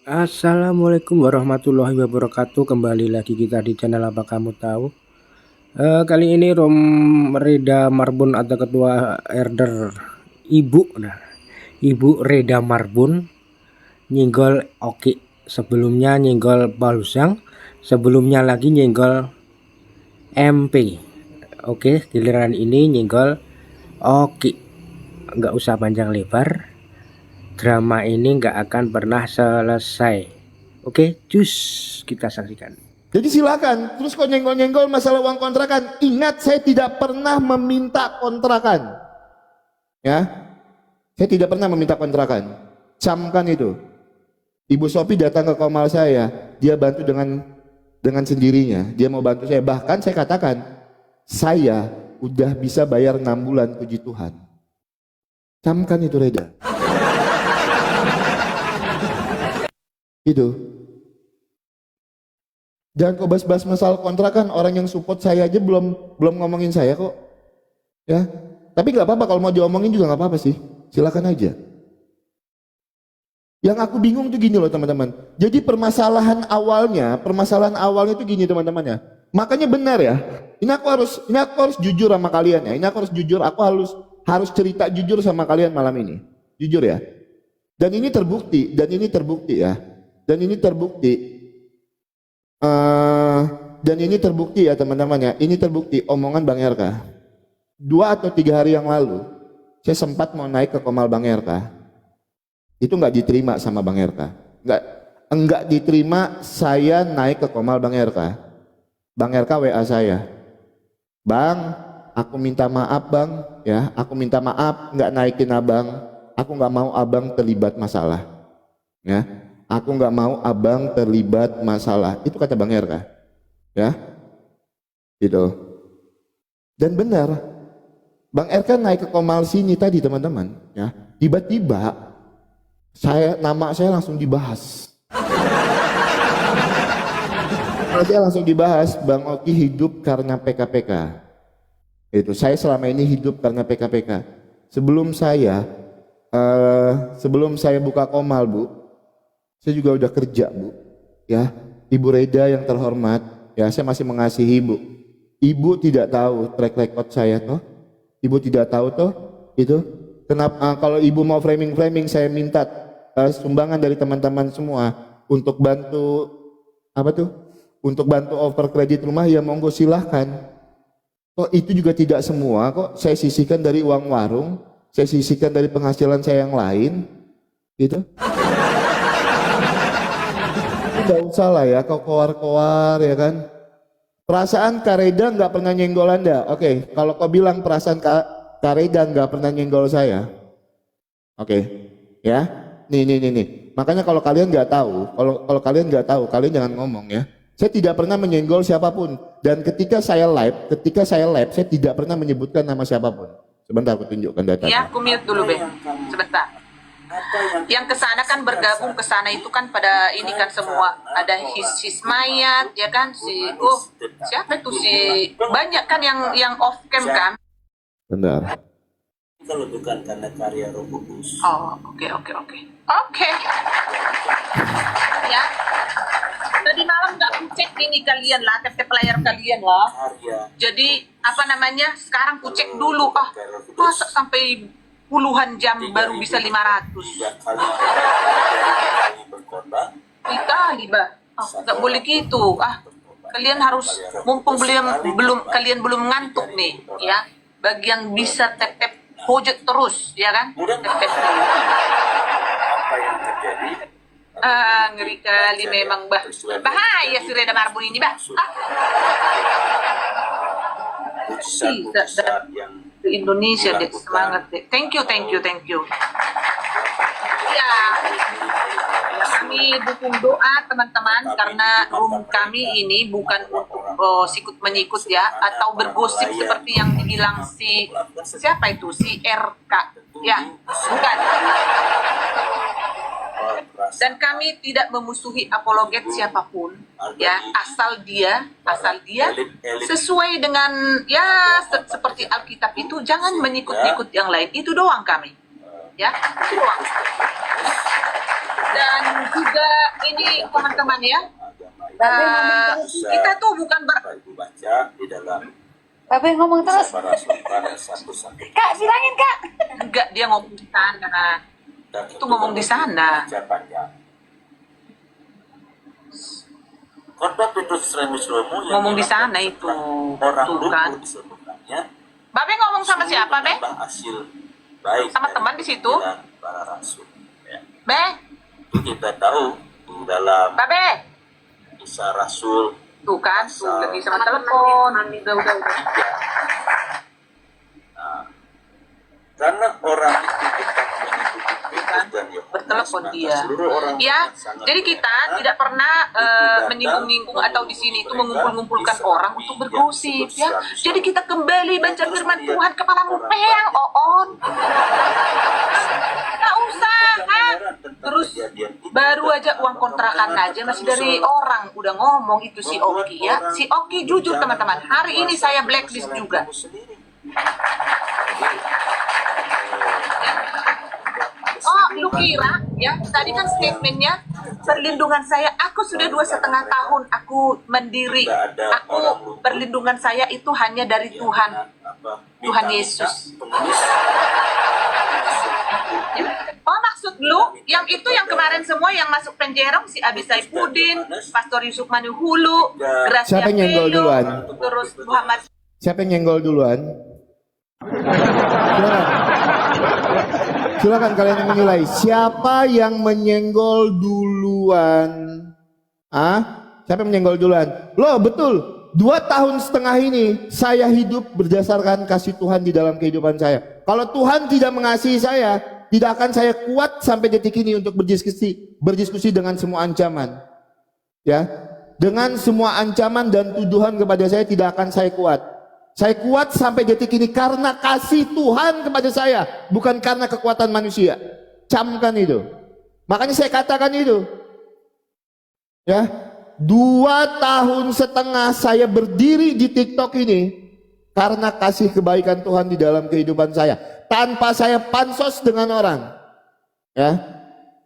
Assalamualaikum warahmatullahi wabarakatuh. Kembali lagi kita di channel Apa Kamu Tahu. Kali ini Reda Marbun atau Ketua Herder Ibu Reda Marbun nyenggol Oki. Sebelumnya nyenggol Palusang, sebelumnya lagi nyenggol MP. Oke, giliran ini nyenggol Oki. Nggak usah panjang lebar, drama ini nggak akan pernah selesai. Oke, cus, kita saksikan. Jadi silakan. Terus kok nyenggol-nyenggol masalah uang kontrakan. Ingat, saya tidak pernah meminta kontrakan. Ya, saya tidak pernah meminta kontrakan. Camkan itu. Ibu Sophie datang ke Komal saya, dia bantu dengan sendirinya. Dia mau bantu saya. Bahkan saya katakan, saya udah bisa bayar 6 bulan, puji Tuhan. Camkan itu, Reda. Itu. Jangan kau bahas-bahas masalah kontrakan, orang yang support saya aja belum ngomongin saya kok. Ya. Tapi nggak apa-apa, kalau mau diomongin juga nggak apa-apa sih. Silakan aja. Yang aku bingung tuh gini loh teman-teman. Jadi permasalahan awalnya itu gini teman-teman ya. Makanya benar ya. Ini aku harus jujur sama kalian ya. Ini aku harus jujur, aku harus cerita jujur sama kalian malam ini. Jujur ya. Dan ini terbukti ya. Dan ini terbukti ya teman-teman ya. Ini terbukti omongan Bang RK. 2 atau 3 hari yang lalu saya sempat mau naik ke Komal Bang RK. Itu nggak diterima sama Bang RK. Enggak diterima saya naik ke Komal Bang RK. Bang RK WA saya. Bang, aku minta maaf Bang ya. Aku minta maaf nggak naikin Abang. Aku nggak mau Abang terlibat masalah. Ya. Aku nggak mau Abang terlibat masalah. Itu kata Bang RK. Ya. Gitu. Dan benar. Bang RK naik ke Komal sini tadi teman-teman, ya. Tiba-tiba nama saya langsung dibahas. Saya langsung dibahas, Bang Oki hidup karena PKPK. Itu saya selama ini hidup karena PKPK. Sebelum saya buka Komal, Bu, saya juga udah kerja, Bu. Ya, Ibu Reda yang terhormat, ya saya masih mengasihi Ibu. Ibu tidak tahu track record saya toh. Ibu tidak tahu toh itu. Kenapa kalau Ibu mau framing saya minta sumbangan dari teman-teman semua untuk bantu Untuk bantu over kredit rumah, ya monggo silahkan. Kok itu juga tidak semua kok. Saya sisihkan dari uang warung, saya sisihkan dari penghasilan saya yang lain. Gitu. Tidak usah lah ya kau koar-koar ya kan. Perasaan Kak Reda nggak pernah nyenggol Anda. Oke, kalau kau bilang perasaan Kak Reda nggak pernah nyenggol saya. Oke, ya. Nih. Makanya kalau kalian nggak tahu, kalian jangan ngomong ya. Saya tidak pernah menyenggol siapapun. Dan ketika saya live, saya tidak pernah menyebutkan nama siapapun. Sebentar aku tunjukkan datanya. Ya, aku mute dulu, Be. Sebentar. Yang kesana kan bergabung ke sana itu kan pada ini kan semua ada his mayat ya kan siapa itu banyak kan yang off cam kan. Benar. Kalau bukan karena karya Roh Kudus. Oh, oke. Ya. Tadi malam nggak kucek ini kalian lah, TP layar kalian lah. Jadi sekarang kucek dulu. Masa sampai puluhan jam baru bisa 500. Kita liba. Nggak boleh gitu. Kalian harus mumpung kalian belum ngantuk nih, ya. Bagi yang bisa tap-tap hojek terus, ya kan? Tap-tap. Ngeri kali memang, Bah. Bahaya si Reda Marbun ini, Bah. Di Indonesia deh, semangat deh. Thank you. Ya, kami dukung doa teman-teman karena room kami ini bukan untuk sikut menyikut ya atau bergosip seperti yang dibilang si RK ya, bukan. Dan kami tidak memusuhi apologet siapapun ya, asal dia sesuai dengan ya seperti Alkitab itu, jangan menyikut-ikut yang lain. Itu doang kami ya, itu doang. Dan juga ini teman-teman ya. Agama Kita tuh bukan Bapak Ibu baca di dalam Babe ngomong terus. Kisah Para Rasul pada 1 Kak, bilangin Kak. enggak, dia ngomong di sana. dan Itu ngomong di sana. baca panjang. Khotbah Petrus Remuslomo yang Ngomong di dilakukan sana itu. orang Tuh kan. luput sebenarnya Babe ngomong sama siapa, Be? menambah hasil baik Sama dari teman di situ? pikiran para rasul. Ya. Be, Itu kita tahu di dalam Babe. Kisah Rasul Tuh kan, tuh lagi sama telepon. Udah. Nah, karena orang itu tetap mengikuti Petrus dan Yohanes, Bertelepon maka dia. seluruh orang Ya, yang sangat jadi kita benar tidak pernah datang menyinggung-nyinggung atau di sini itu mereka mengumpul-ngumpulkan bisa orang untuk yang bergosip disebut ya. seratus Jadi kita kembali baca Terus firman melihat Tuhan, kepalamu orang peang, banyak. oon. Nggak usah, ha? Terus baru aja uang kontrakan aja masih dari orang udah ngomong itu si Oki ya. Si Oki jujur teman-teman, hari ini saya blacklist juga. Oh, lu kira ya? Tadi kan statementnya perlindungan saya. Aku sudah 2,5 tahun aku mendiri. Aku perlindungan saya itu hanya dari Tuhan. Tuhan Yesus. Ya. Oh, maksud lu yang itu yang kemarin semua yang masuk penjara si Abi Saifuddin, Pastor Yusuf Manuhulu, Gracia Siapa yang nyenggol Pelo, duluan? terus Muhammad. Siapa yang nyenggol duluan? Silakan. Silakan kalian yang menilai. Siapa yang menyenggol duluan? Ah? Siapa yang menyenggol duluan? Loh, betul. 2,5 tahun ini saya hidup berdasarkan kasih Tuhan di dalam kehidupan saya. Kalau Tuhan tidak mengasihi saya, tidak akan saya kuat sampai detik ini untuk berdiskusi dengan semua ancaman. Ya, dengan semua ancaman dan tuduhan kepada saya tidak akan saya kuat. Saya kuat sampai detik ini karena kasih Tuhan kepada saya, bukan karena kekuatan manusia. Camkan itu. Makanya saya katakan itu. Ya, 2,5 tahun saya berdiri di TikTok ini karena kasih kebaikan Tuhan di dalam kehidupan saya. Tanpa saya pansos dengan orang. Ya,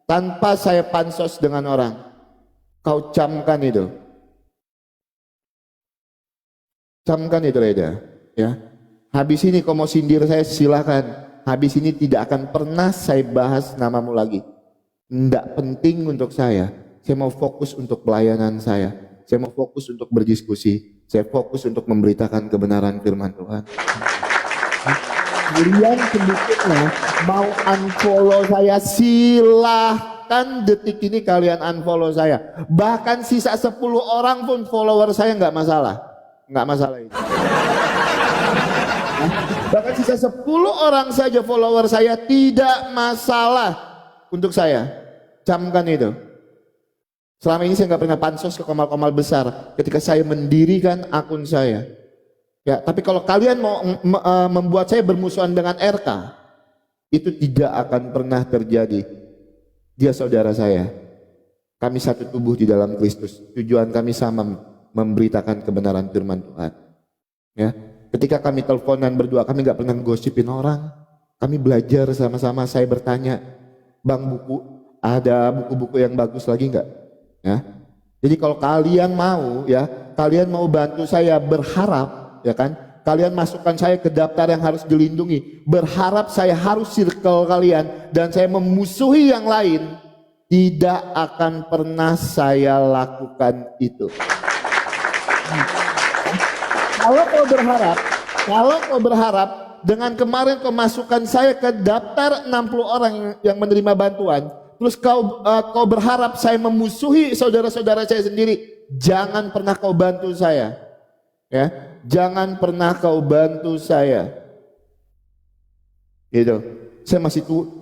tanpa saya pansos dengan orang. Kau camkan itu. Camkan itu Reda, ya. Habis ini kau mau sindir saya silakan. Habis ini tidak akan pernah saya bahas namamu lagi. Tidak penting untuk saya. Saya mau fokus untuk pelayanan saya. Saya mau fokus untuk berdiskusi. Saya fokus untuk memberitakan kebenaran firman Tuhan. Kalian sedikitnya mau unfollow saya silahkan detik ini kalian unfollow saya. Bahkan sisa 10 orang pun follower saya nggak masalah. Nggak masalah itu. Bahkan sisa 10 orang saja follower saya tidak masalah untuk saya. Camkan itu. Selama ini saya nggak pernah pansos ke komal-komal besar ketika saya mendirikan akun saya. Ya, tapi kalau kalian mau membuat saya bermusuhan dengan RK, itu tidak akan pernah terjadi. Dia saudara saya. Kami satu tubuh di dalam Kristus. Tujuan kami sama, memberitakan kebenaran firman Tuhan. Ya, ketika kami teleponan berdua, kami nggak pernah gosipin orang. Kami belajar sama-sama. Saya bertanya, Bang, ada buku-buku yang bagus lagi nggak? Ya, jadi kalau kalian mau, ya, kalian mau bantu saya berharap, ya kan? Kalian masukkan saya ke daftar yang harus dilindungi. Berharap saya harus circle kalian dan saya memusuhi yang lain. Tidak akan pernah saya lakukan itu. Kalau kau berharap dengan kemarin kau masukkan saya ke daftar 60 orang yang menerima bantuan, terus kau berharap saya memusuhi saudara-saudara saya sendiri, jangan pernah kau bantu saya. Ya, jangan pernah kau bantu saya. Gitu.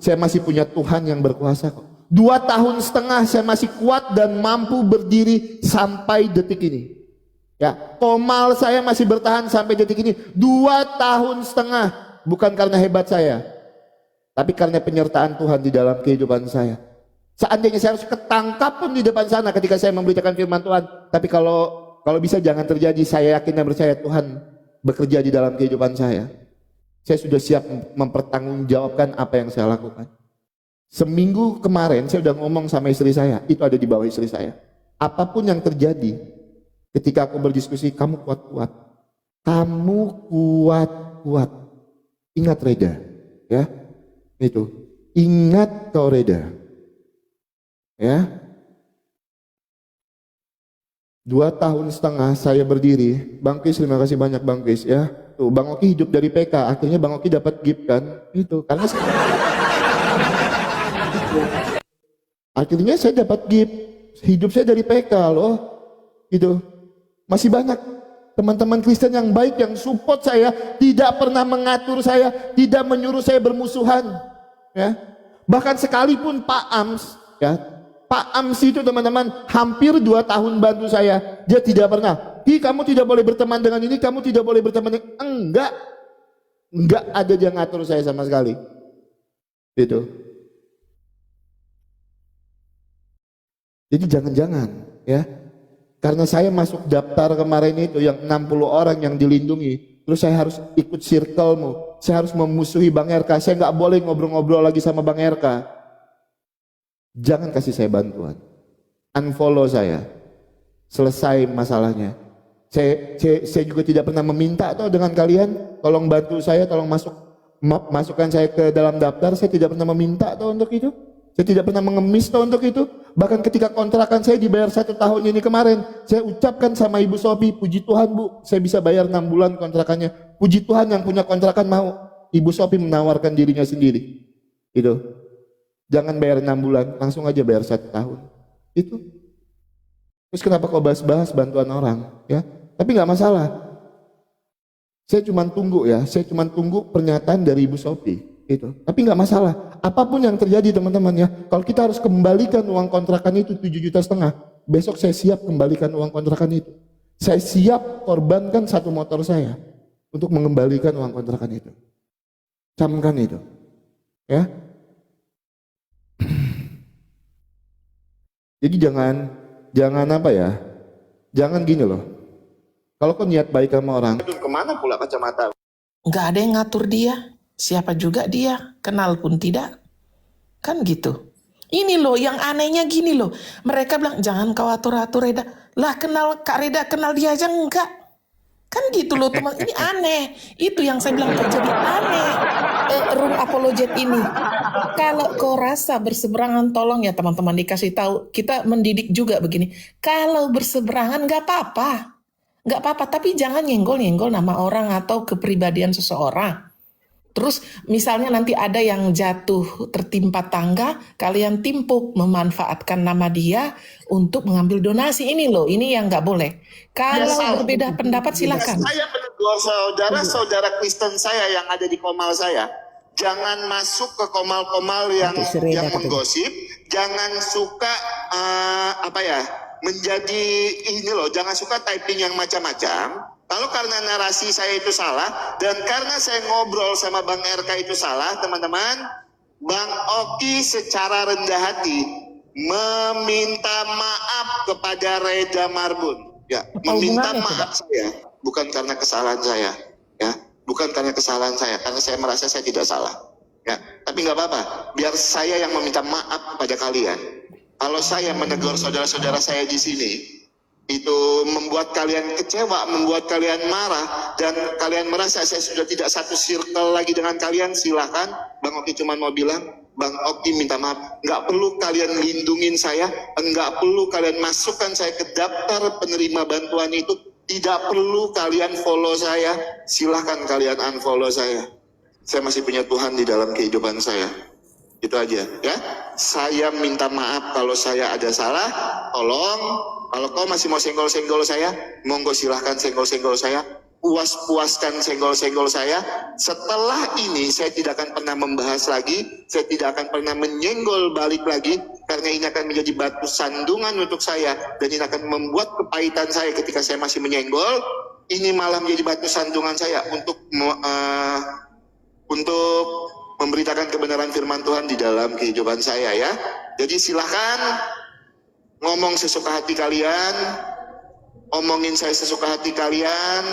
Saya masih punya Tuhan yang berkuasa kok. 2,5 tahun saya masih kuat dan mampu berdiri sampai detik ini. Ya, komal saya masih bertahan sampai detik ini 2,5 tahun, bukan karena hebat saya, tapi karena penyertaan Tuhan di dalam kehidupan saya. Seandainya saya harus ketangkap pun di depan sana ketika saya memberitakan firman Tuhan, tapi kalau bisa jangan terjadi. Saya yakin dan percaya Tuhan bekerja di dalam kehidupan saya. Saya sudah siap mempertanggungjawabkan apa yang saya lakukan. Seminggu kemarin saya udah ngomong sama istri saya, itu ada di bawah istri saya. Apapun yang terjadi, ketika aku berdiskusi, kamu kuat-kuat. Kamu kuat-kuat. Ingat Reda, ya. Itu. Ingat kau Reda. Ya. 2,5 tahun saya berdiri. Bang Kis, terima kasih banyak Bang Kis, ya. Tuh, Bang Oki hidup dari PK, akhirnya Bang Oki dapat gift kan. Itu, karena akhirnya saya dapat gift. Hidup saya dari PK loh. Gitu. Masih banyak teman-teman Kristen yang baik yang support saya, tidak pernah mengatur saya, tidak menyuruh saya bermusuhan, ya. Bahkan sekalipun Pak Ams, ya. Pak Ams itu teman-teman hampir 2 tahun bantu saya, dia tidak pernah, kamu tidak boleh berteman dengan ini, kamu tidak boleh berteman dengan enggak ada dia ngatur saya sama sekali. Gitu. Jadi jangan-jangan, ya. Karena saya masuk daftar kemarin itu yang 60 orang yang dilindungi, terus saya harus ikut circle-mu, saya harus memusuhi Bang RK, saya nggak boleh ngobrol-ngobrol lagi sama Bang RK. Jangan kasih saya bantuan, unfollow saya, selesai masalahnya. Saya juga tidak pernah meminta atau dengan kalian, tolong bantu saya, tolong masukkan saya ke dalam daftar. Saya tidak pernah meminta atau untuk itu, saya tidak pernah mengemis atau untuk itu. Bahkan ketika kontrakan saya dibayar 1 tahun ini kemarin, saya ucapkan sama Ibu Sophie, puji Tuhan Bu, saya bisa bayar 6 bulan kontrakannya. Puji Tuhan yang punya kontrakan mau. Ibu Sophie menawarkan dirinya sendiri. Itu. Jangan bayar 6 bulan, langsung aja bayar 1 tahun. Itu. Terus kenapa kau bahas-bahas bantuan orang? Ya, tapi nggak masalah. Saya cuma tunggu ya, saya cuma tunggu pernyataan dari Ibu Sophie. Itu. Tapi nggak masalah. Apapun yang terjadi teman-teman ya, kalau kita harus kembalikan uang kontrakan itu 7,5 juta, besok saya siap kembalikan uang kontrakan itu. Saya siap korbankan 1 motor saya untuk mengembalikan uang kontrakan itu. Camkan itu. Ya. Jadi jangan apa ya? Jangan gini loh. Kalau kau niat baik sama orang, kemana pula kacamata? Nggak ada yang ngatur dia. Siapa juga dia, kenal pun tidak. Kan gitu. Ini loh yang anehnya gini loh. Mereka bilang jangan kau atur-atur Reda. Lah kenal Kak Reda, kenal dia aja enggak. Kan gitu loh teman. Ini aneh. Itu yang saya bilang kok jadi aneh. Room apologet ini. Kalau kau rasa berseberangan, tolong ya teman-teman dikasih tahu. Kita mendidik juga begini. Kalau berseberangan nggak apa-apa. Nggak apa-apa, tapi jangan nyenggol-nyenggol nama orang atau kepribadian seseorang. Terus misalnya nanti ada yang jatuh tertimpa tangga, kalian timpuk memanfaatkan nama dia untuk mengambil donasi. Ini loh, ini yang nggak boleh. Kalau berbeda pendapat silakan. Saya menegur saudara Kristen saya yang ada di komal saya. Jangan masuk ke komal-komal yang menggosip. Jangan suka menjadi ini loh. Jangan suka typing yang macam-macam. Kalau karena narasi saya itu salah, dan karena saya ngobrol sama Bang RK itu salah, teman-teman, Bang Oki secara rendah hati meminta maaf kepada Reda Marbun. Ya, meminta maaf saya, bukan karena kesalahan saya. Ya, bukan karena kesalahan saya, karena saya merasa saya tidak salah. Ya, tapi nggak apa-apa, biar saya yang meminta maaf kepada kalian. Kalau saya menegur saudara-saudara saya di sini, itu membuat kalian kecewa, membuat kalian marah, dan kalian merasa saya sudah tidak satu circle lagi dengan kalian, silahkan. Bang Oki cuma mau bilang, Bang Oki minta maaf. Nggak perlu kalian lindungin saya, nggak perlu kalian masukkan saya ke daftar penerima bantuan itu, tidak perlu kalian follow saya, silahkan kalian unfollow saya. Saya masih punya Tuhan di dalam kehidupan saya. Itu aja ya. Saya minta maaf kalau saya ada salah, tolong. Kalau kau masih mau senggol-senggol saya, monggo silahkan senggol-senggol saya, puas-puaskan senggol-senggol saya. Setelah ini saya tidak akan pernah membahas lagi, saya tidak akan pernah menyenggol balik lagi, karena ini akan menjadi batu sandungan untuk saya, dan ini akan membuat kepahitan saya ketika saya masih menyenggol. Ini malah menjadi batu sandungan saya untuk memberitakan kebenaran firman Tuhan di dalam kehidupan saya ya. Jadi silahkan ngomong sesuka hati kalian, omongin saya sesuka hati kalian,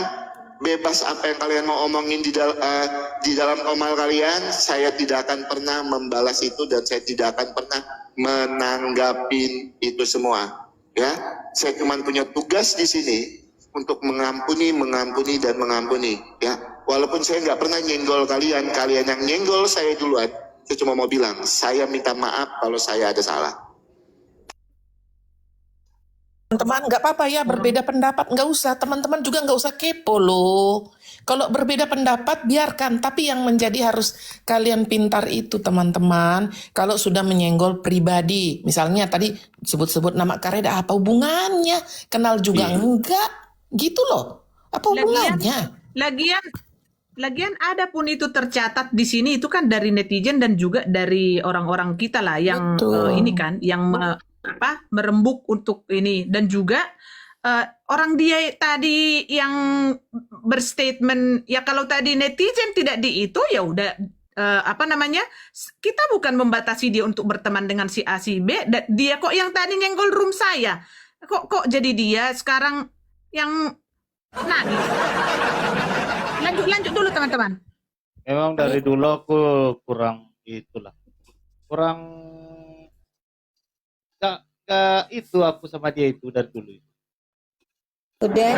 bebas apa yang kalian mau omongin di dalam komal kalian. Saya tidak akan pernah membalas itu dan saya tidak akan pernah menanggapin itu semua. Ya, saya cuma punya tugas di sini untuk mengampuni dan mengampuni. Ya, walaupun saya nggak pernah nyenggol kalian, kalian yang nyenggol saya duluan. Saya cuma mau bilang, saya minta maaf kalau saya ada salah. Teman-teman, nggak apa-apa ya berbeda pendapat, nggak usah. Teman-teman juga nggak usah kepo loh. Kalau berbeda pendapat biarkan, tapi yang menjadi harus kalian pintar itu teman-teman. Kalau sudah menyenggol pribadi, misalnya tadi sebut-sebut nama Kareda, apa hubungannya? Kenal juga enggak? Gitu loh. Apa hubungannya? Lagian ada pun itu tercatat di sini itu kan dari netizen dan juga dari orang-orang kita lah yang ini kan yang merembuk untuk ini, dan juga orang dia tadi yang berstatement ya kalau tadi netizen tidak di itu ya udah kita bukan membatasi dia untuk berteman dengan si A si B, dia kok yang tadi nyenggol room saya kok jadi dia sekarang yang nangis. Lanjut dulu teman-teman. Memang dari dulu aku kurang gak itu aku sama dia itu dari dulu. Udah.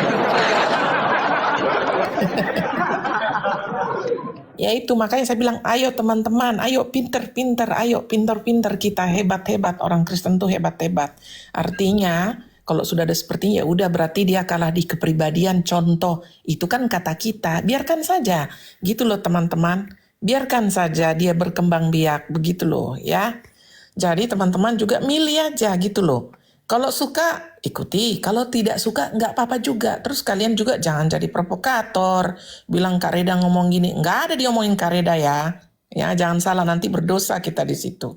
Ya itu makanya saya bilang, ayo teman-teman, ayo pinter-pinter, ayo pinter-pinter kita, hebat-hebat, orang Kristen tuh hebat-hebat. Artinya kalau sudah ada seperti ya udah berarti dia kalah di kepribadian, contoh. Itu kan kata kita, biarkan saja. Gitu loh teman-teman, biarkan saja dia berkembang biak, begitu loh ya. Jadi teman-teman juga milih aja gitu loh. Kalau suka ikuti, kalau tidak suka nggak apa-apa juga. Terus kalian juga jangan jadi provokator. Bilang Kak Reda ngomong gini, nggak ada diomongin Kak Reda ya. Ya jangan salah, nanti berdosa kita di situ.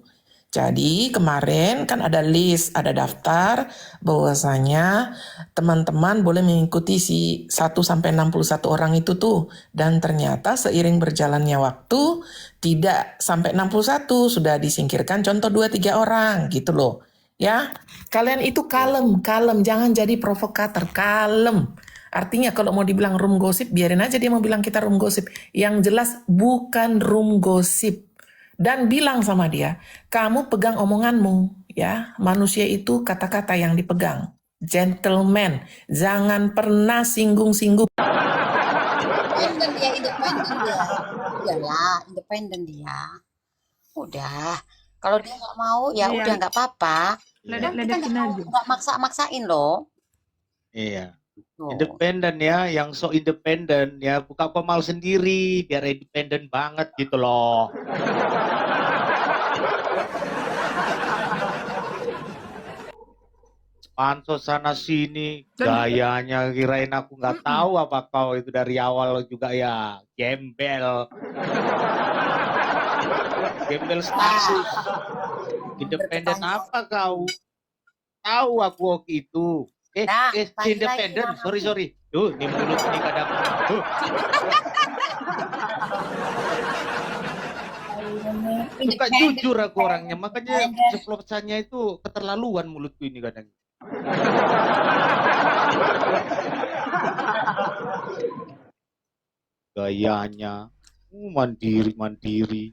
Jadi kemarin kan ada list, ada daftar bahwasanya teman-teman boleh mengikuti si 1-61 orang itu tuh. Dan ternyata seiring berjalannya waktu tidak sampai 61 sudah disingkirkan contoh 2-3 orang gitu loh. Ya, kalian itu kalem, jangan jadi provokator, kalem. Artinya kalau mau dibilang room gosip, biarin aja dia mau bilang kita room gosip. Yang jelas bukan room gosip. Dan bilang sama dia, kamu pegang omonganmu, ya. Manusia itu kata-kata yang dipegang. Gentleman, jangan pernah singgung-singgung. Independen dia. Iyalah, independen dia. Udah, kalau dia nggak mau, ya Iya. udah nggak apa-apa. Kan kita Ledekin aja. nggak maksa-maksain loh. Iya. Tuh. Independen ya, yang so independen ya, buka komal sendiri biar independen banget gitu loh. Pansos sana sini, gayanya kirain aku nggak tahu apa kau itu dari awal juga ya gembel. Gembel status. Independen apa kau? Tahu aku itu. Nah, lagi-lagi Independen. nama Sorry. Tuh, ini mulut ini kadang. Suka jujur aku orangnya, makanya ceplosannya itu keterlaluan mulutku ini kadang. Gayanya mandiri.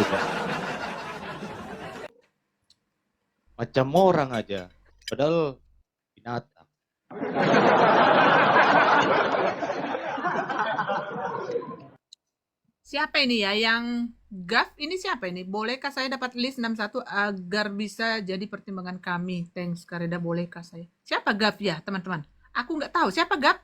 Tidak. Macam orang aja, padahal binatang. Siapa ini ya yang Gaf? Ini siapa ini? Bolehkah saya dapat list 61 agar bisa jadi pertimbangan kami? Thanks Kareda, bolehkah saya? Siapa Gaf ya teman-teman? Aku nggak tahu siapa Gaf.